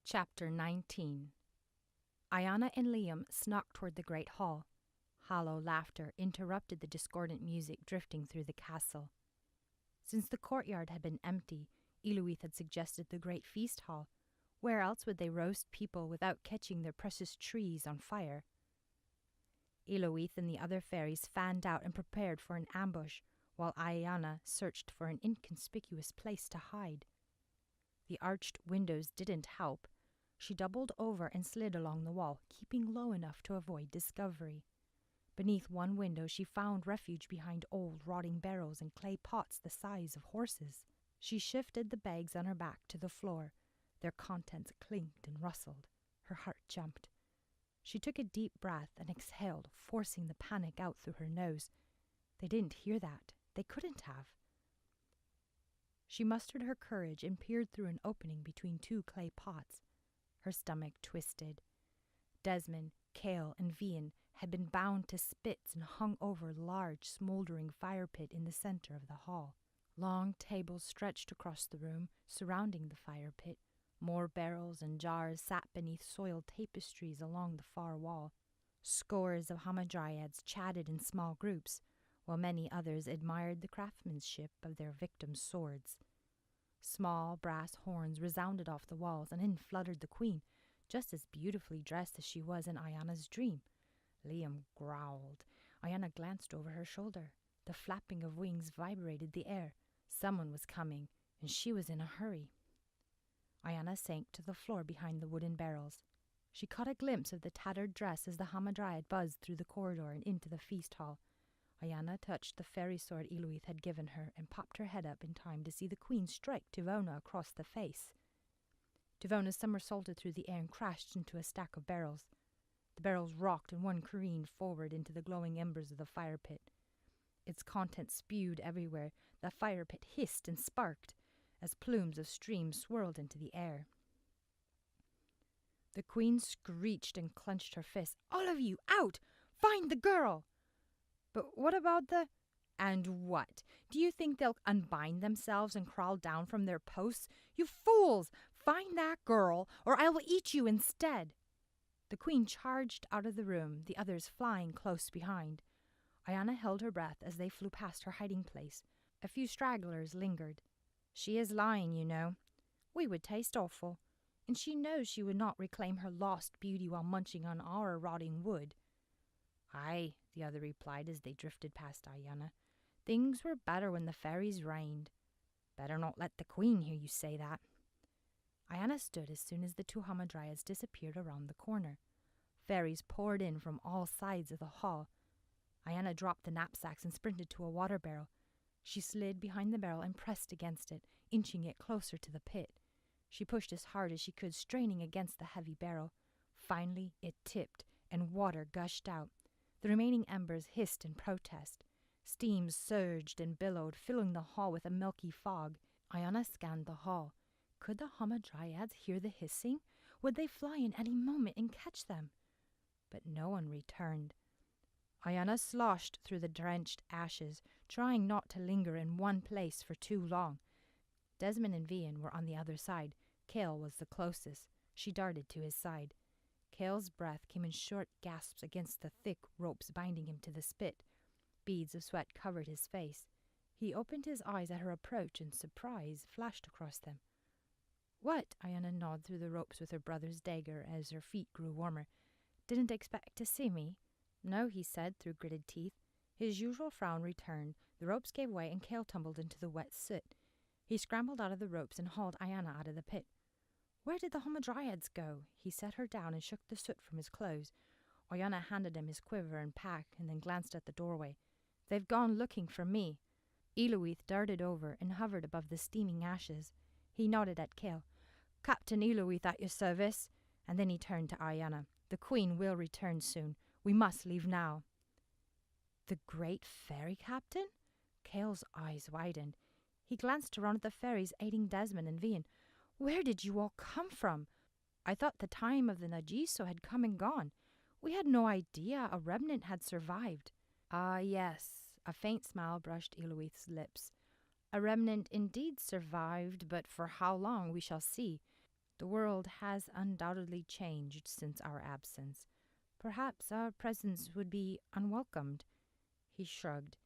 Chapter 19. Ayianna and Liam snuck toward the great hall. Hollow laughter interrupted the discordant music drifting through the castle. Since the courtyard had been empty, Iluith had suggested the great feast hall. Where else would they roast people without catching their precious trees on fire? Iluith and the other fairies fanned out and prepared for an ambush, while Ayianna searched for an inconspicuous place to hide. The arched windows didn't help. She doubled over and slid along the wall, keeping low enough to avoid discovery. Beneath one window she found refuge behind old rotting barrels and clay pots the size of horses. She shifted the bags on her back to the floor. Their contents clinked and rustled. Her heart jumped. She took a deep breath and exhaled, forcing the panic out through her nose. They didn't hear that. They couldn't have. She mustered her courage and peered through an opening between two clay pots. Her stomach twisted. Desmond, Kale, and Vian had been bound to spits and hung over a large, smoldering fire pit in the center of the hall. Long tables stretched across the room, surrounding the fire pit. More barrels and jars sat beneath soiled tapestries along the far wall. Scores of hamadryads chatted in small groups, while many others admired the craftsmanship of their victims' swords. Small brass horns resounded off the walls, and in fluttered the queen, just as beautifully dressed as she was in Ayanna's dream. Liam growled. Ayianna glanced over her shoulder. The flapping of wings vibrated the air. Someone was coming, and she was in a hurry. Ayianna sank to the floor behind the wooden barrels. She caught a glimpse of the tattered dress as the hamadryad buzzed through the corridor and into the feast hall. Ayianna touched the fairy sword Iluith had given her and popped her head up in time to see the queen strike Tivona across the face. Tivona somersaulted through the air and crashed into a stack of barrels. The barrels rocked and one careened forward into the glowing embers of the fire pit. Its contents spewed everywhere. The fire pit hissed and sparked as plumes of steam swirled into the air. The queen screeched and clenched her fists. "All of you, out! Find the girl!" "But what about the—" "And what? Do you think they'll unbind themselves and crawl down from their posts? You fools! Find that girl, or I will eat you instead!" The queen charged out of the room, the others flying close behind. Ayianna held her breath as they flew past her hiding place. A few stragglers lingered. "She is lying, you know. We would taste awful, and she knows she would not reclaim her lost beauty while munching on our rotting wood." "Aye," the other replied as they drifted past Ayianna. "Things were better when the fairies reigned. Better not let the queen hear you say that." Ayianna stood as soon as the two hamadryads disappeared around the corner. Fairies poured in from all sides of the hall. Ayianna dropped the knapsacks and sprinted to a water barrel. She slid behind the barrel and pressed against it, inching it closer to the pit. She pushed as hard as she could, straining against the heavy barrel. Finally, it tipped, and water gushed out. The remaining embers hissed in protest. Steam surged and billowed, filling the hall with a milky fog. Ayianna scanned the hall. Could the hamadryads hear the hissing? Would they fly in any moment and catch them? But no one returned. Ayianna sloshed through the drenched ashes, trying not to linger in one place for too long. Desmond and Vian were on the other side. Kale was the closest. She darted to his side. Kale's breath came in short gasps against the thick ropes binding him to the spit. Beads of sweat covered his face. He opened his eyes at her approach, and surprise flashed across them. "What?" Ayianna gnawed through the ropes with her brother's dagger as her feet grew warmer. "Didn't expect to see me?" "No," he said through gritted teeth. His usual frown returned. The ropes gave way, and Kale tumbled into the wet soot. He scrambled out of the ropes and hauled Ayianna out of the pit. "Where did the hamadryads go?" He set her down and shook the soot from his clothes. Ayianna handed him his quiver and pack, and then glanced at the doorway. "They've gone looking for me." Iluith darted over and hovered above the steaming ashes. He nodded at Kale. "Captain Iluith at your service." And then he turned to Ayianna. "The queen will return soon. We must leave now." "The great fairy captain?" Kale's eyes widened. He glanced around at the fairies aiding Desmond and Vian. "Where did you all come from? I thought the time of the Nagiso had come and gone. We had no idea a remnant had survived." "Ah, yes." A faint smile brushed Iluith's lips. "A remnant indeed survived, but for how long we shall see. The world has undoubtedly changed since our absence. Perhaps our presence would be unwelcomed." He shrugged.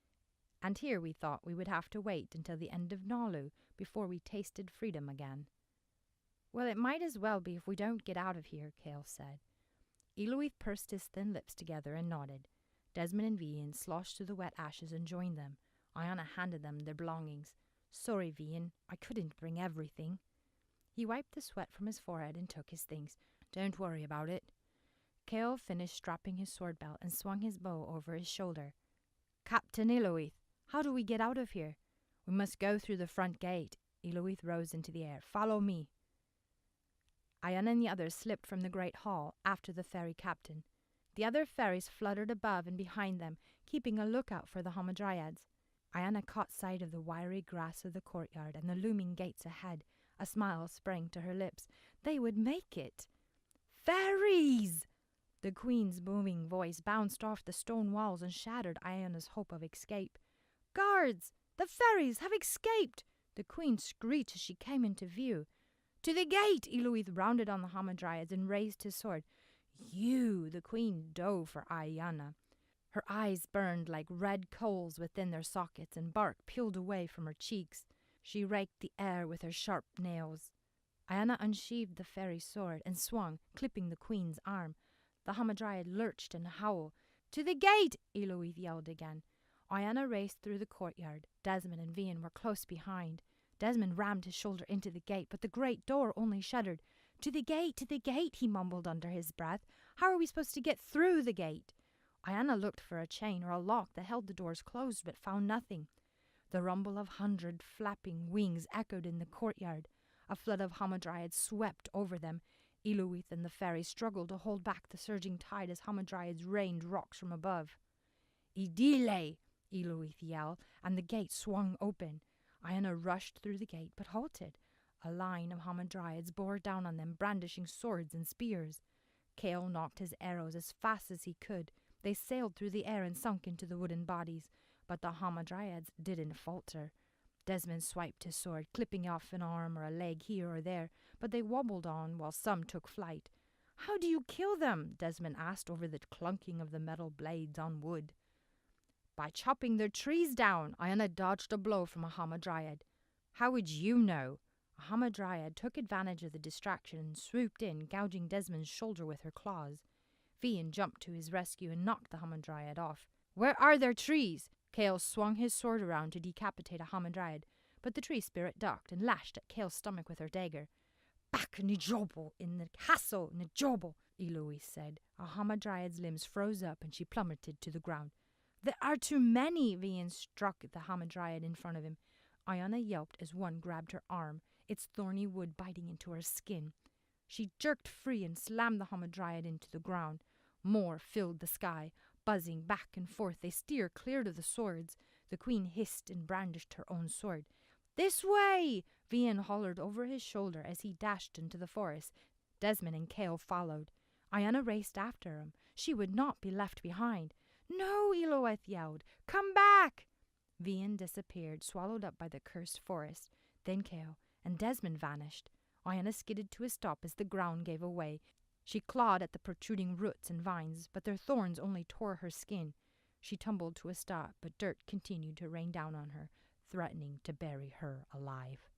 "And here we thought we would have to wait until the end of Nalu before we tasted freedom again." "Well, it might as well be if we don't get out of here," Cale said. Eloith pursed his thin lips together and nodded. Desmond and Vian sloshed through the wet ashes and joined them. Ayianna handed them their belongings. "Sorry, Vian, I couldn't bring everything." He wiped the sweat from his forehead and took his things. "Don't worry about it." Cale finished strapping his sword belt and swung his bow over his shoulder. "Captain Eloith, how do we get out of here?" "We must go through the front gate." Eloith rose into the air. "Follow me." Ayianna and the others slipped from the great hall after the ferry captain. The other ferries fluttered above and behind them, keeping a lookout for the Hamadryads. Ayianna caught sight of the wiry grass of the courtyard and the looming gates ahead. A smile sprang to her lips. They would make it. "Ferries!" The Queen's booming voice bounced off the stone walls and shattered Ayanna's hope of escape. "Guards! The ferries have escaped!" the Queen screeched as she came into view. "To the gate!" Eloith rounded on the Hamadryads and raised his sword. "You!" the Queen dove for Ayianna. Her eyes burned like red coals within their sockets, and bark peeled away from her cheeks. She raked the air with her sharp nails. Ayianna unsheathed the fairy sword and swung, clipping the Queen's arm. The Hamadryad lurched and howled. "To the gate!" Eloith yelled again. Ayianna raced through the courtyard. Desmond and Vian were close behind. Desmond rammed his shoulder into the gate, but the great door only shuddered. To the gate," he mumbled under his breath. "How are we supposed to get through the gate?" Ayianna looked for a chain or a lock that held the doors closed, but found nothing. The rumble of 100 flapping wings echoed in the courtyard. A flood of Hamadryads swept over them. Eloith and the fairy struggled to hold back the surging tide as Hamadryads rained rocks from above. "Idile!" Eloith yelled, and the gate swung open. Ayianna rushed through the gate, but halted. A line of Hamadryads bore down on them, brandishing swords and spears. Cale knocked his arrows as fast as he could. They sailed through the air and sunk into the wooden bodies, but the Hamadryads didn't falter. Desmond swiped his sword, clipping off an arm or a leg here or there, but they wobbled on while some took flight. "How do you kill them?" Desmond asked over the clunking of the metal blades on wood. "By chopping their trees down." Ayianna dodged a blow from a Hamadryad. "How would you know?" A Hamadryad took advantage of the distraction and swooped in, gouging Desmond's shoulder with her claws. Vian jumped to his rescue and knocked the Hamadryad off. "Where are their trees?" Cale swung his sword around to decapitate a Hamadryad, but the tree spirit ducked and lashed at Cale's stomach with her dagger. "Back Njobo in the castle, Njobo," Eloise said. A Hamadryad's limbs froze up and she plummeted to the ground. "There are too many!" Vian struck at the Hamadryad in front of him. Ayianna yelped as one grabbed her arm, its thorny wood biting into her skin. She jerked free and slammed the Hamadryad into the ground. More filled the sky. Buzzing back and forth, they steered clear of the swords. The Queen hissed and brandished her own sword. "This way!" Vian hollered over his shoulder as he dashed into the forest. Desmond and Cale followed. Ayianna raced after him. She would not be left behind. "No!" Eloith yelled. "Come back!" Vian disappeared, swallowed up by the cursed forest. Then Cale and Desmond vanished. Ayianna skidded to a stop as the ground gave away. She clawed at the protruding roots and vines, but their thorns only tore her skin. She tumbled to a stop, but dirt continued to rain down on her, threatening to bury her alive.